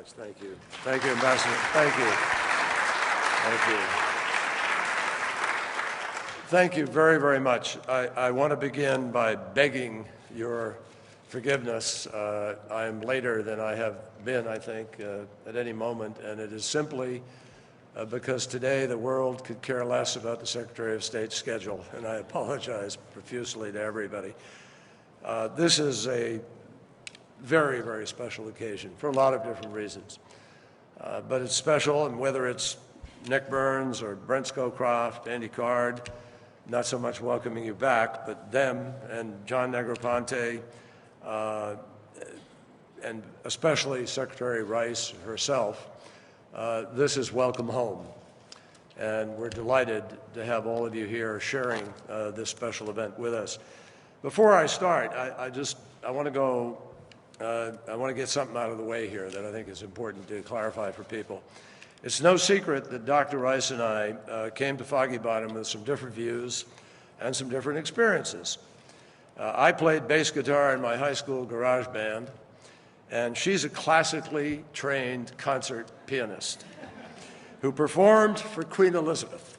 much. Thank you. Thank you, Ambassador. Thank you. Thank you. Thank you very, very much. I want to begin by begging your forgiveness. I am later than I have been, I think, at any moment, and it is simply because today the world could care less about the Secretary of State's schedule, and I apologize profusely to everybody. This is a very, very special occasion for a lot of different reasons. But it's special, and whether it's Nick Burns or Brent Scowcroft, Andy Card, not so much welcoming you back, but them and John Negroponte, and especially Secretary Rice herself, this is welcome home. And we're delighted to have all of you here sharing this special event with us. Before I start, I want to get something out of the way here that I think is important to clarify for people. It's no secret that Dr. Rice and I came to Foggy Bottom with some different views and some different experiences. I played bass guitar in my high school garage band, and she's a classically trained concert pianist who performed for Queen Elizabeth.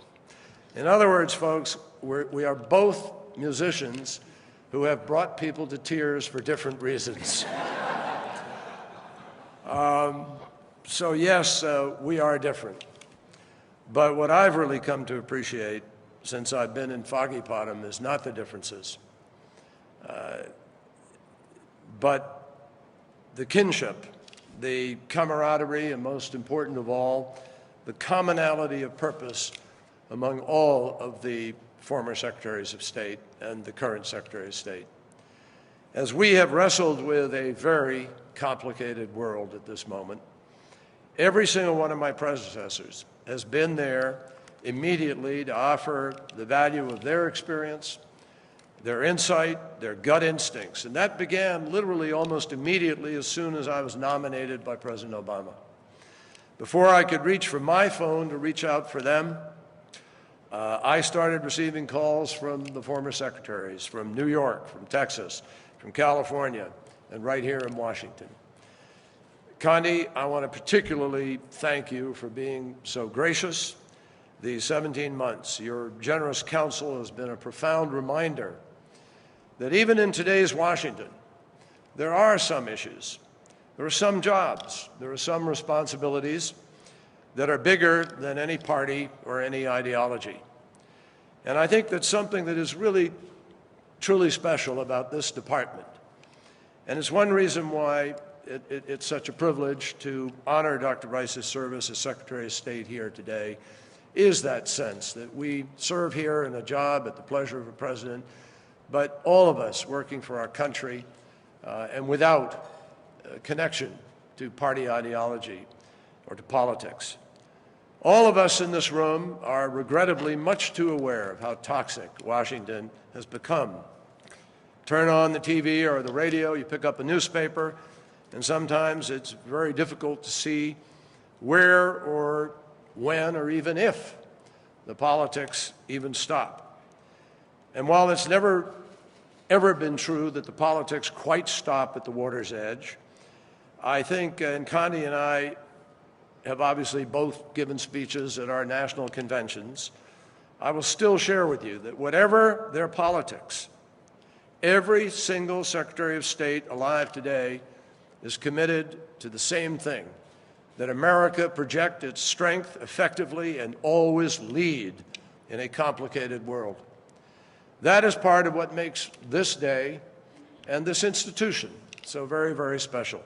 In other words, folks, we are both musicians who have brought people to tears for different reasons. So yes, we are different. But what I've really come to appreciate since I've been in Foggy Bottom is not the differences, but the kinship, the camaraderie, and most important of all, the commonality of purpose among all of the former Secretaries of State and the current Secretary of State. As we have wrestled with a very complicated world at this moment, every single one of my predecessors has been there immediately to offer the value of their experience, their insight, their gut instincts. And that began literally almost immediately as soon as I was nominated by President Obama. Before I could reach for my phone to reach out for them, I started receiving calls from the former secretaries, from New York, from Texas, from California, and right here in Washington. Condi, I want to particularly thank you for being so gracious these 17 months. Your generous counsel has been a profound reminder that even in today's Washington, there are some issues, there are some jobs, there are some responsibilities that are bigger than any party or any ideology. And I think that's something that is really, truly special about this department. And it's one reason why it's such a privilege to honor Dr. Rice's service as Secretary of State here today, is that sense that we serve here in a job at the pleasure of a president, but all of us working for our country and without connection to party ideology or to politics. All of us in this room are regrettably much too aware of how toxic Washington has become. Turn on the TV or the radio, you pick up a newspaper, and sometimes it's very difficult to see where or when or even if the politics even stop. And while it's never, ever been true that the politics quite stop at the water's edge, I think, and Condi and I have obviously both given speeches at our national conventions, I will still share with you that whatever their politics, every single Secretary of State alive today is committed to the same thing, that America project its strength effectively and always lead in a complicated world. That is part of what makes this day and this institution so very, very special.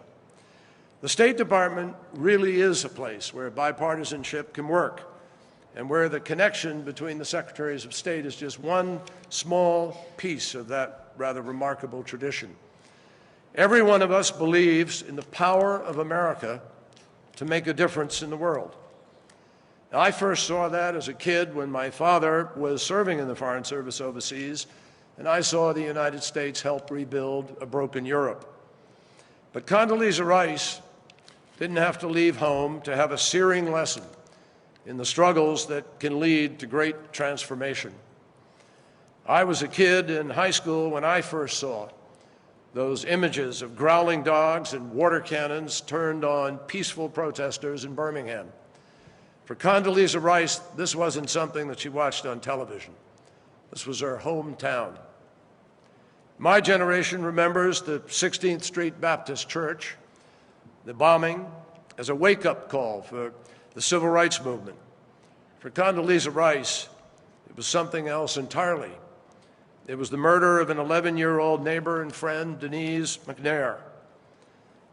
The State Department really is a place where bipartisanship can work and where the connection between the Secretaries of State is just one small piece of that rather remarkable tradition. Every one of us believes in the power of America to make a difference in the world. Now, I first saw that as a kid when my father was serving in the Foreign Service overseas, and I saw the United States help rebuild a broken Europe. But Condoleezza Rice didn't have to leave home to have a searing lesson in the struggles that can lead to great transformation. I was a kid in high school when I first saw those images of growling dogs and water cannons turned on peaceful protesters in Birmingham. For Condoleezza Rice, this wasn't something that she watched on television. This was her hometown. My generation remembers the 16th Street Baptist Church, the bombing, as a wake-up call for the civil rights movement. For Condoleezza Rice, it was something else entirely. It was the murder of an 11-year-old neighbor and friend, Denise McNair.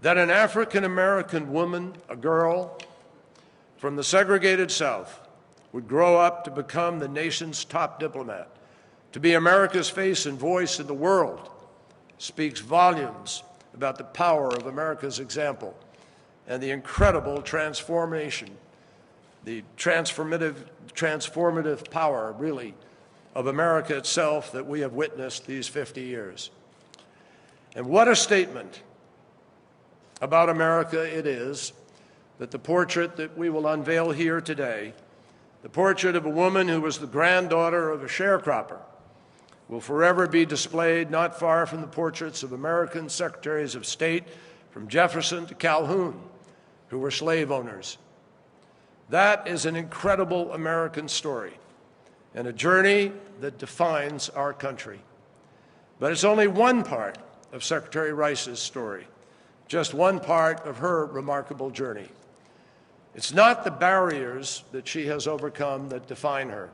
That an African-American woman, a girl from the segregated South, would grow up to become the nation's top diplomat, to be America's face and voice in the world, speaks volumes about the power of America's example and the incredible transformation, the transformative power, really, of America itself that we have witnessed these 50 years. And what a statement about America it is that the portrait that we will unveil here today, the portrait of a woman who was the granddaughter of a sharecropper, will forever be displayed not far from the portraits of American secretaries of state from Jefferson to Calhoun, who were slave owners. That is an incredible American story and a journey that defines our country. But it's only one part of Secretary Rice's story, just one part of her remarkable journey. It's not the barriers that she has overcome that define her.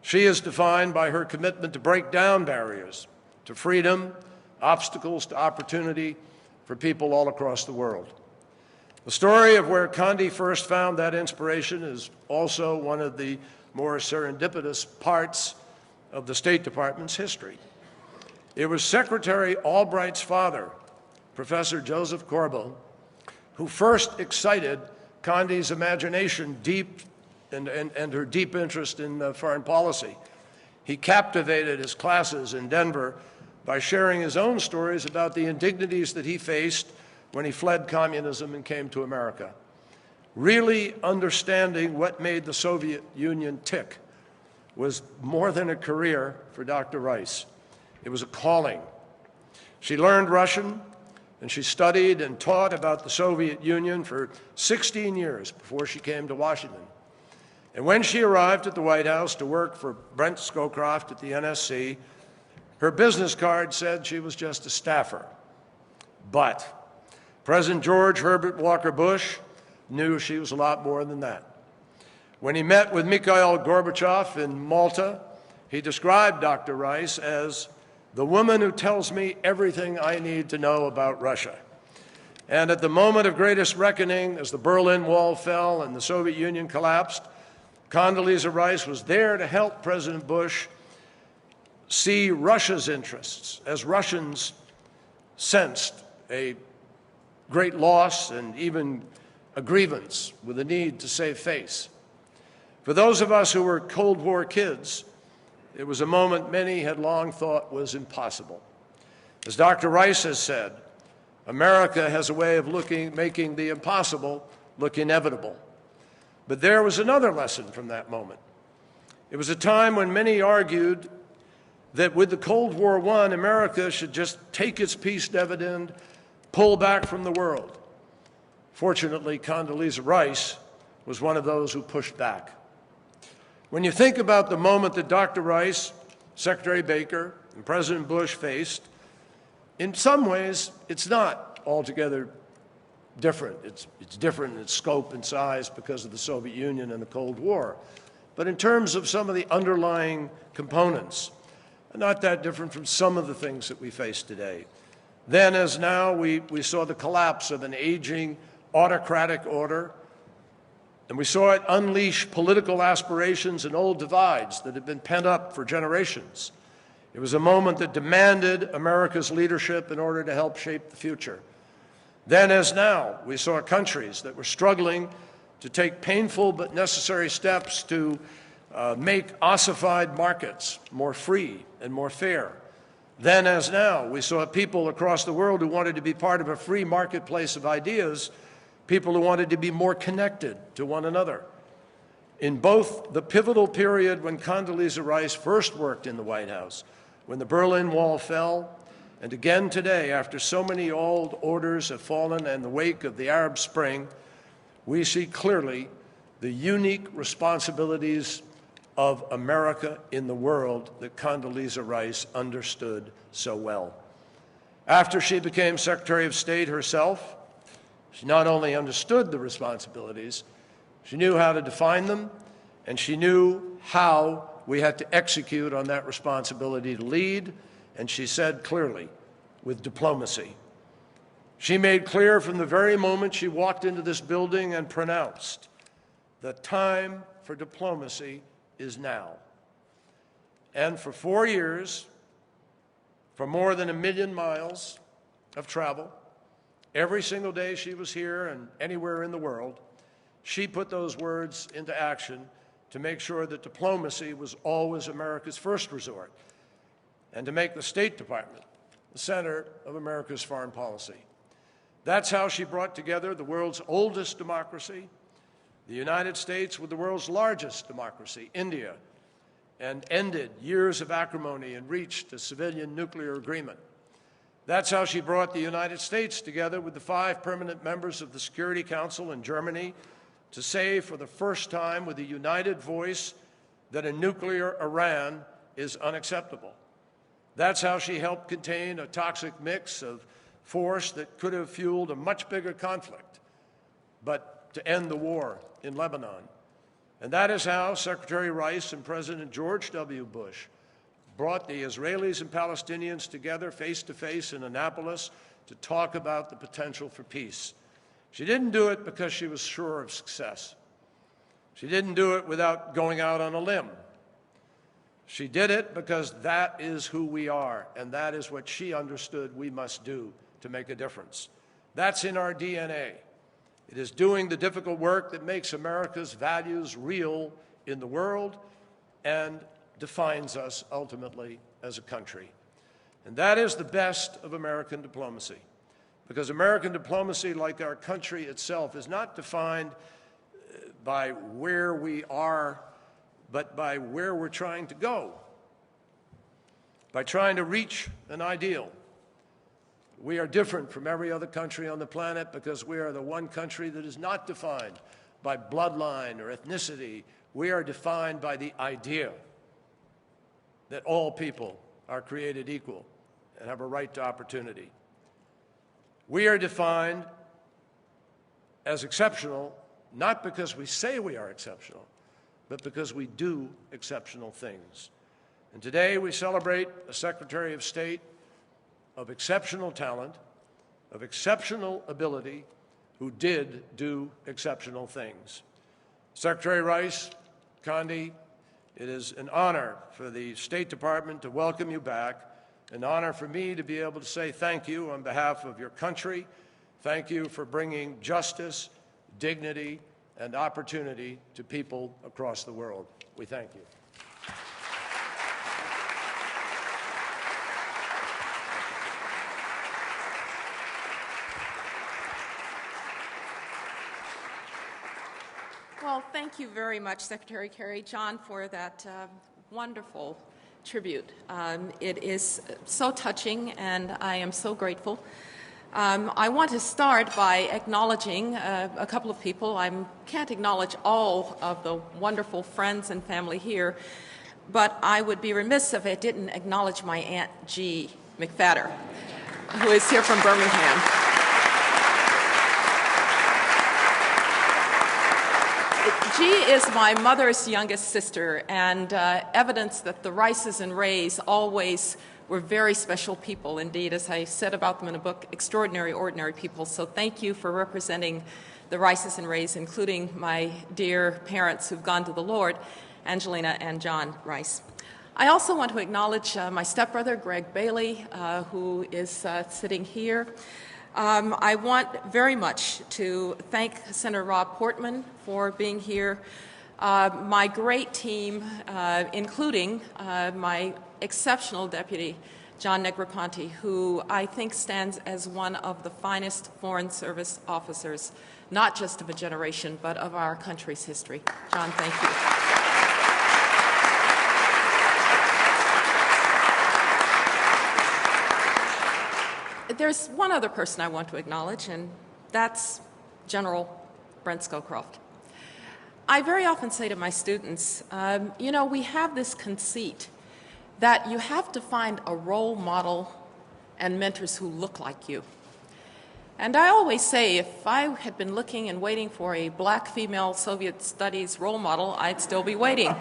She is defined by her commitment to break down barriers to freedom, obstacles to opportunity for people all across the world. The story of where Condi first found that inspiration is also one of the more serendipitous parts of the State Department's history. It was Secretary Albright's father, Professor Joseph Corbel, who first excited Condi's imagination and her deep interest in foreign policy. He captivated his classes in Denver by sharing his own stories about the indignities that he faced when he fled communism and came to America. Really understanding what made the Soviet Union tick was more than a career for Dr. Rice. It was a calling. She learned Russian, and she studied and taught about the Soviet Union for 16 years before she came to Washington. And when she arrived at the White House to work for Brent Scowcroft at the NSC, her business card said she was just a staffer. But President George Herbert Walker Bush knew she was a lot more than that. When he met with Mikhail Gorbachev in Malta, he described Dr. Rice as the woman who tells me everything I need to know about Russia. And at the moment of greatest reckoning, as the Berlin Wall fell and the Soviet Union collapsed, Condoleezza Rice was there to help President Bush see Russia's interests, as Russians sensed a great loss and even a grievance with a need to save face. For those of us who were Cold War kids, it was a moment many had long thought was impossible. As Dr. Rice has said, America has a way of making the impossible look inevitable. But there was another lesson from that moment. It was a time when many argued that with the Cold War won, America should just take its peace dividend, pull back from the world. Fortunately, Condoleezza Rice was one of those who pushed back. When you think about the moment that Dr. Rice, Secretary Baker, and President Bush faced, in some ways, it's not altogether different. It's different in its scope and size because of the Soviet Union and the Cold War. But in terms of some of the underlying components, not that different from some of the things that we face today. Then, as now, we saw the collapse of an aging autocratic order, and we saw it unleash political aspirations and old divides that had been pent up for generations. It was a moment that demanded America's leadership in order to help shape the future. Then, as now, we saw countries that were struggling to take painful but necessary steps to make ossified markets more free and more fair. Then, as now, we saw people across the world who wanted to be part of a free marketplace of ideas, people who wanted to be more connected to one another. In both the pivotal period when Condoleezza Rice first worked in the White House, when the Berlin Wall fell, And again today, after so many old orders have fallen in the wake of the Arab Spring, we see clearly the unique responsibilities of America in the world that Condoleezza Rice understood so well. After she became Secretary of State herself, she not only understood the responsibilities, she knew how to define them, and she knew how we had to execute on that responsibility to lead, and she said clearly, with diplomacy. She made clear from the very moment she walked into this building and pronounced, the time for diplomacy is now. And for 4 years, for more than 1 million miles of travel, every single day she was here and anywhere in the world, she put those words into action to make sure that diplomacy was always America's first resort, and to make the State Department the center of America's foreign policy. That's how she brought together the world's oldest democracy, the United States, with the world's largest democracy, India, and ended years of acrimony and reached a civilian nuclear agreement. That's how she brought the United States together with the 5 permanent members of the Security Council in Germany to say for the first time with a united voice that a nuclear Iran is unacceptable. That's how she helped contain a toxic mix of force that could have fueled a much bigger conflict, but to end the war in Lebanon. And that is how Secretary Rice and President George W. Bush brought the Israelis and Palestinians together face-to-face in Annapolis to talk about the potential for peace. She didn't do it because she was sure of success. She didn't do it without going out on a limb. She did it because that is who we are, and that is what she understood we must do to make a difference. That's in our DNA. It is doing the difficult work that makes America's values real in the world and defines us ultimately as a country. And that is the best of American diplomacy, because American diplomacy, like our country itself, is not defined by where we are, but by where we're trying to go, by trying to reach an ideal. We are different from every other country on the planet because we are the one country that is not defined by bloodline or ethnicity. We are defined by the idea that all people are created equal and have a right to opportunity. We are defined as exceptional, not because we say we are exceptional, but because we do exceptional things. And today we celebrate a Secretary of State of exceptional talent, of exceptional ability, who did do exceptional things. Secretary Rice, Condi, it is an honor for the State Department to welcome you back, an honor for me to be able to say thank you on behalf of your country. Thank you for bringing justice, dignity, and opportunity to people across the world. We thank you. Well, thank you very much, Secretary Kerry, John, for that wonderful tribute. It is so touching, and I am so grateful. I want to start by acknowledging a couple of people. I can't acknowledge all of the wonderful friends and family here, but I would be remiss if I didn't acknowledge my Aunt G. McFadder, who is here from Birmingham. G is my mother's youngest sister, and evidence that the Rices and Rays always were very special people indeed. As I said about them in a book, extraordinary, ordinary people. So thank you for representing the Rices and Rays, including my dear parents who've gone to the Lord, Angelina and John Rice. I also want to acknowledge my stepbrother, Greg Bailey, who is sitting here. I want very much to thank Senator Rob Portman for being here, my great team, including my exceptional deputy, John Negroponte, who I think stands as one of the finest Foreign Service officers, not just of a generation, but of our country's history. John, thank you. there's one other person I want to acknowledge, and that's General Brent Scowcroft. I very often say to my students, you know, we have this conceit that you have to find a role model and mentors who look like you. And I always say, if I had been looking and waiting for a black female Soviet studies role model, I'd still be waiting.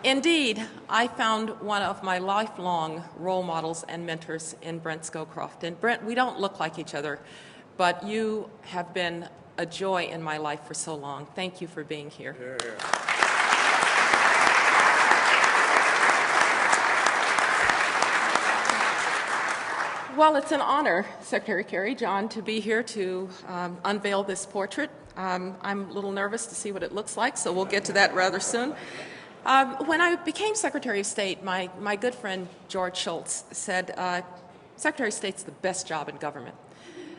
Indeed, I found one of my lifelong role models and mentors in Brent Scowcroft. And Brent, we don't look like each other, but you have been a joy in my life for so long. Thank you for being here. Hear, hear. Well, it's an honor, Secretary Kerry, John, to be here to unveil this portrait. I'm a little nervous to see what it looks like, so we'll get to that rather soon. When I became Secretary of State, my good friend George Shultz said, Secretary of State's the best job in government.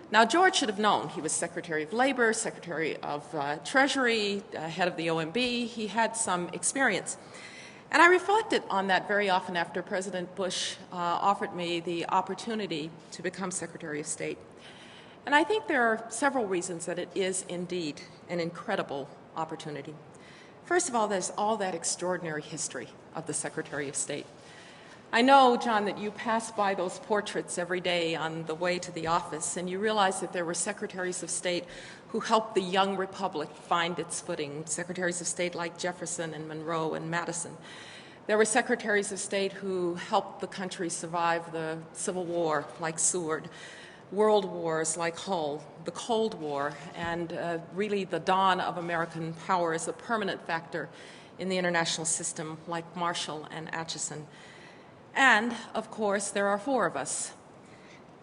Now, George should have known. He was Secretary of Labor, Secretary of Treasury, head of the OMB. He had some experience. And I reflected on that very often after President Bush offered me the opportunity to become Secretary of State. And I think there are several reasons that it is indeed an incredible opportunity. First of all, there's all that extraordinary history of the Secretary of State. I know, John, that you pass by those portraits every day on the way to the office, and you realize that there were secretaries of state who helped the young republic find its footing, secretaries of state like Jefferson and Monroe and Madison. There were secretaries of state who helped the country survive the Civil War, like Seward, world wars like Hull, the Cold War, and really the dawn of American power as a permanent factor in the international system, like Marshall and Atchison. And, of course, there are four of us,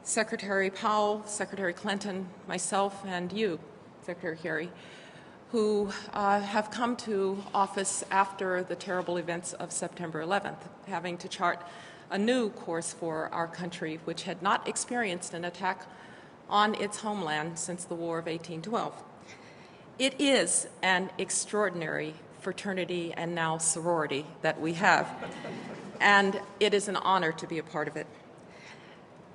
Secretary Powell, Secretary Clinton, myself, and you, Secretary Kerry, who have come to office after the terrible events of September 11th, having to chart a new course for our country, which had not experienced an attack on its homeland since the War of 1812. It is an extraordinary fraternity and now sorority that we have. And it is an honor to be a part of it.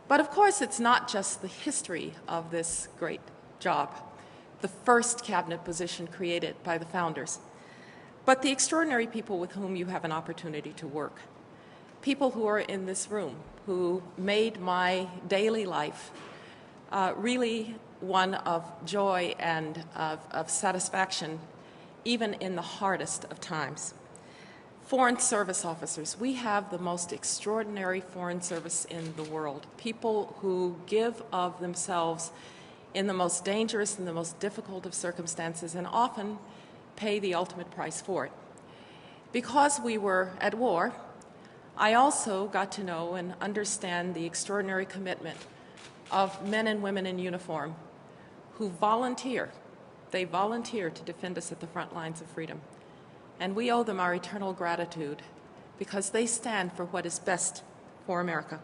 But of course, it's not just the history of this great job, the first cabinet position created by the founders, but the extraordinary people with whom you have an opportunity to work. People who are in this room, who made my daily life really one of joy and of satisfaction, even in the hardest of times. Foreign service officers. We have the most extraordinary foreign service in the world. People who give of themselves in the most dangerous and the most difficult of circumstances and often pay the ultimate price for it. Because we were at war, I also got to know and understand the extraordinary commitment of men and women in uniform who volunteer. They volunteer to defend us at the front lines of freedom. And we owe them our eternal gratitude because they stand for what is best for America.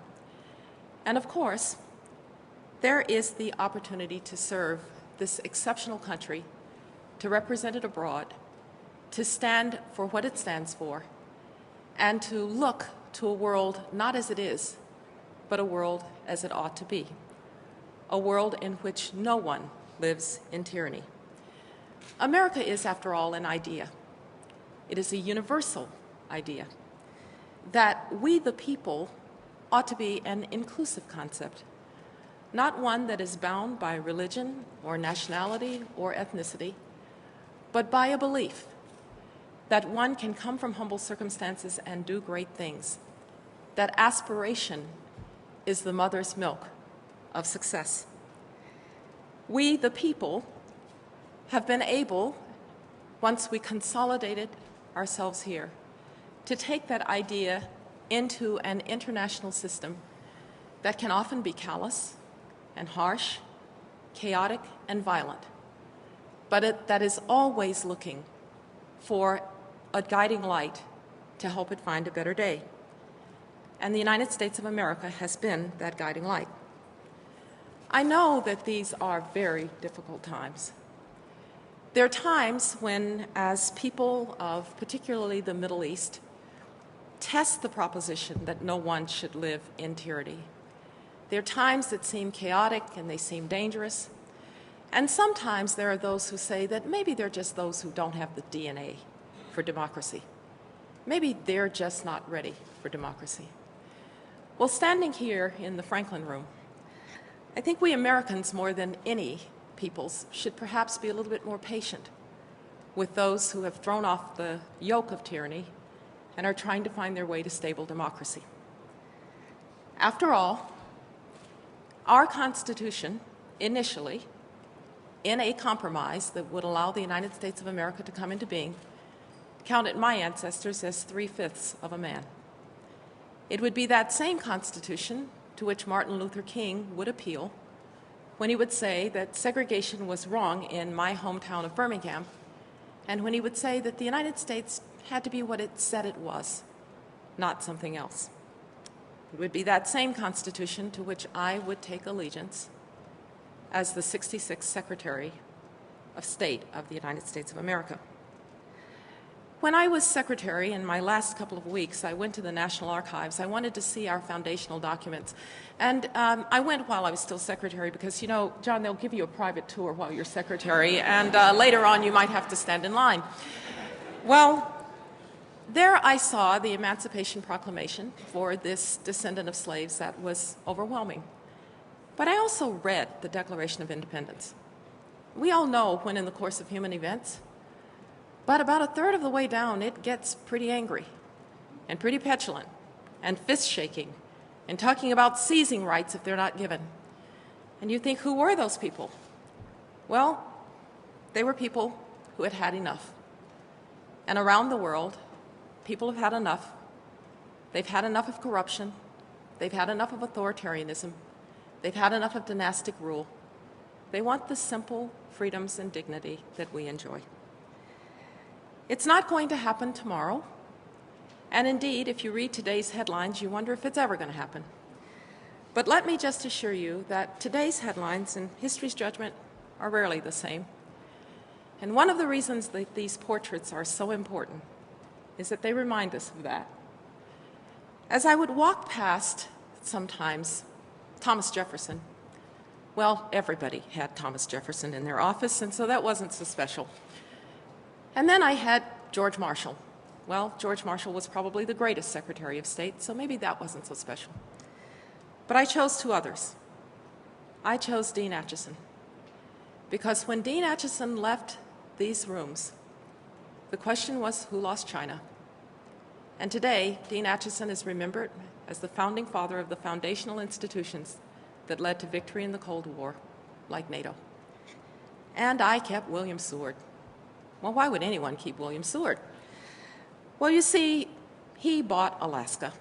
And of course, there is the opportunity to serve this exceptional country, to represent it abroad, to stand for what it stands for, and to look to a world not as it is, but a world as it ought to be, a world in which no one lives in tyranny. America is, after all, an idea. It is a universal idea that we, the people, ought to be an inclusive concept, not one that is bound by religion or nationality or ethnicity, but by a belief that one can come from humble circumstances and do great things, that aspiration is the mother's milk of success. We, the people, have been able, once we consolidated ourselves here, to take that idea into an international system that can often be callous and harsh, chaotic and violent, but that is always looking for a guiding light to help it find a better day. And the United States of America has been that guiding light. I know that these are very difficult times. There are times when, as people of particularly the Middle East, test the proposition that no one should live in tyranny, There are times that seem chaotic and they seem dangerous. And sometimes there are those who say that maybe they're just those who don't have the DNA for democracy. Maybe they're just not ready for democracy. Well, standing here in the Franklin Room, I think we Americans, more than any peoples, should perhaps be a little bit more patient with those who have thrown off the yoke of tyranny and are trying to find their way to stable democracy. After all, our Constitution, initially, in a compromise that would allow the United States of America to come into being, counted my ancestors as 3/5 of a man. It would be that same Constitution to which Martin Luther King would appeal when he would say that segregation was wrong in my hometown of Birmingham, and when he would say that the United States had to be what it said it was, not something else. It would be that same Constitution to which I would take allegiance as the 66th Secretary of State of the United States of America. When I was secretary in my last couple of weeks, I went to the National Archives. I wanted to see our foundational documents. And I went while I was still secretary because, you know, John, they'll give you a private tour while you're secretary, and later on you might have to stand in line. Well, there I saw the Emancipation Proclamation for this descendant of slaves that was overwhelming. But I also read the Declaration of Independence. We all know when in the course of human events, but about a third of the way down, it gets pretty angry and pretty petulant and fist-shaking and talking about seizing rights if they're not given. And you think, who were those people? Well, they were people who had had enough. And around the world, people have had enough. They've had enough of corruption. They've had enough of authoritarianism. They've had enough of dynastic rule. They want the simple freedoms and dignity that we enjoy. It's not going to happen tomorrow. And indeed, if you read today's headlines, you wonder if it's ever going to happen. But let me just assure you that today's headlines and history's judgment are rarely the same. And one of the reasons that these portraits are so important is that they remind us of that. As I would walk past, sometimes, Thomas Jefferson, well, everybody had Thomas Jefferson in their office, and so that wasn't so special. And then I had George Marshall. Well, George Marshall was probably the greatest Secretary of State, so maybe that wasn't so special. But I chose two others. I chose Dean Acheson. Because when Dean Acheson left these rooms, the question was, who lost China? And today, Dean Acheson is remembered as the founding father of the foundational institutions that led to victory in the Cold War, like NATO. And I kept William Seward. Well, why would anyone keep William Seward? Well, you see, he bought Alaska.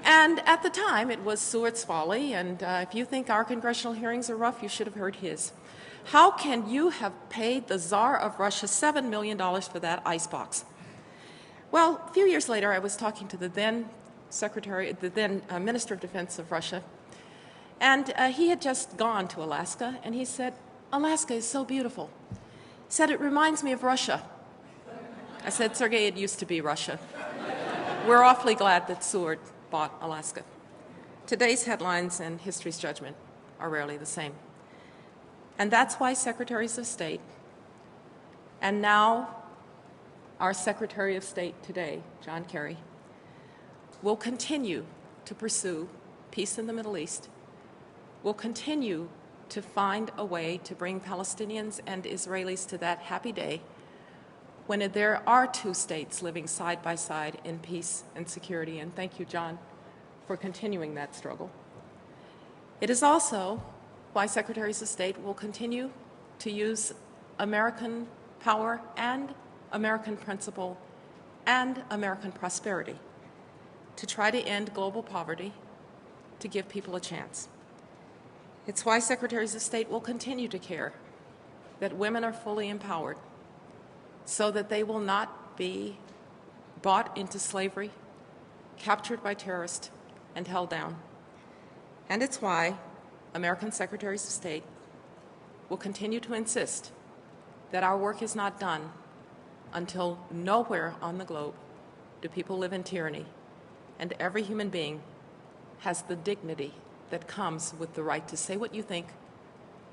And at the time, it was Seward's folly, and if you think our congressional hearings are rough, you should have heard his. How can you have paid the Tsar of Russia $7 million for that icebox? Well, a few years later, I was talking to the then Minister of Defense of Russia, and he had just gone to Alaska, and he said, Alaska is so beautiful. He said, it reminds me of Russia. I said, Sergei, it used to be Russia. We're awfully glad that Seward bought Alaska. Today's headlines and history's judgment are rarely the same. And that's why Secretaries of State, and now our Secretary of State today, John Kerry, will continue to pursue peace in the Middle East, will continue to find a way to bring Palestinians and Israelis to that happy day when there are two states living side by side in peace and security. And thank you, John, for continuing that struggle. It is also why Secretaries of State will continue to use American power and American principle and American prosperity to try to end global poverty, to give people a chance. It's why Secretaries of State will continue to care that women are fully empowered so that they will not be bought into slavery, captured by terrorists, and held down. And it's why American Secretaries of State will continue to insist that our work is not done until nowhere on the globe do people live in tyranny and every human being has the dignity that comes with the right to say what you think,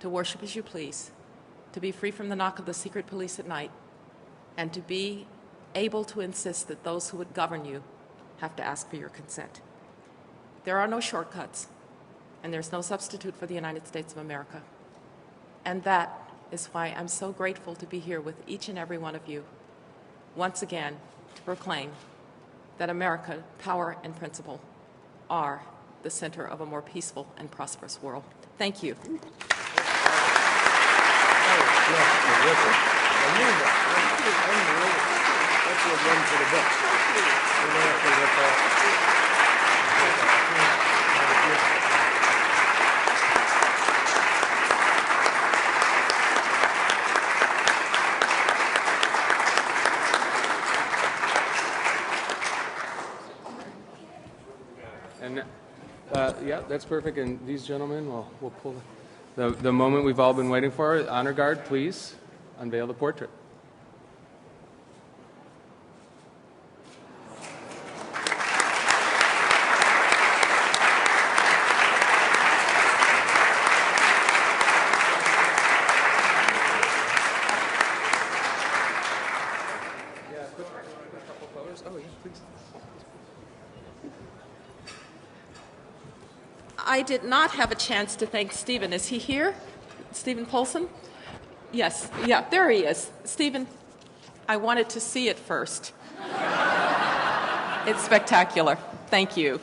to worship as you please, to be free from the knock of the secret police at night, and to be able to insist that those who would govern you have to ask for your consent. There are no shortcuts, and there's no substitute for the United States of America. And that is why I'm so grateful to be here with each and every one of you, once again, to proclaim that America, power and principle, are the center of a more peaceful and prosperous world. Thank you. And yeah, that's perfect. And these gentlemen, we'll pull the moment we've all been waiting for. Honor Guard, please unveil the portrait. Yeah, quick, a couple photos. Oh, yeah, please. I did not have a chance to thank Stephen. Is he here? Stephen Polson? Yes. Yeah, there he is. Stephen, I wanted to see it first. It's spectacular. Thank you.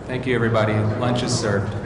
Thank you, everybody. Lunch is served.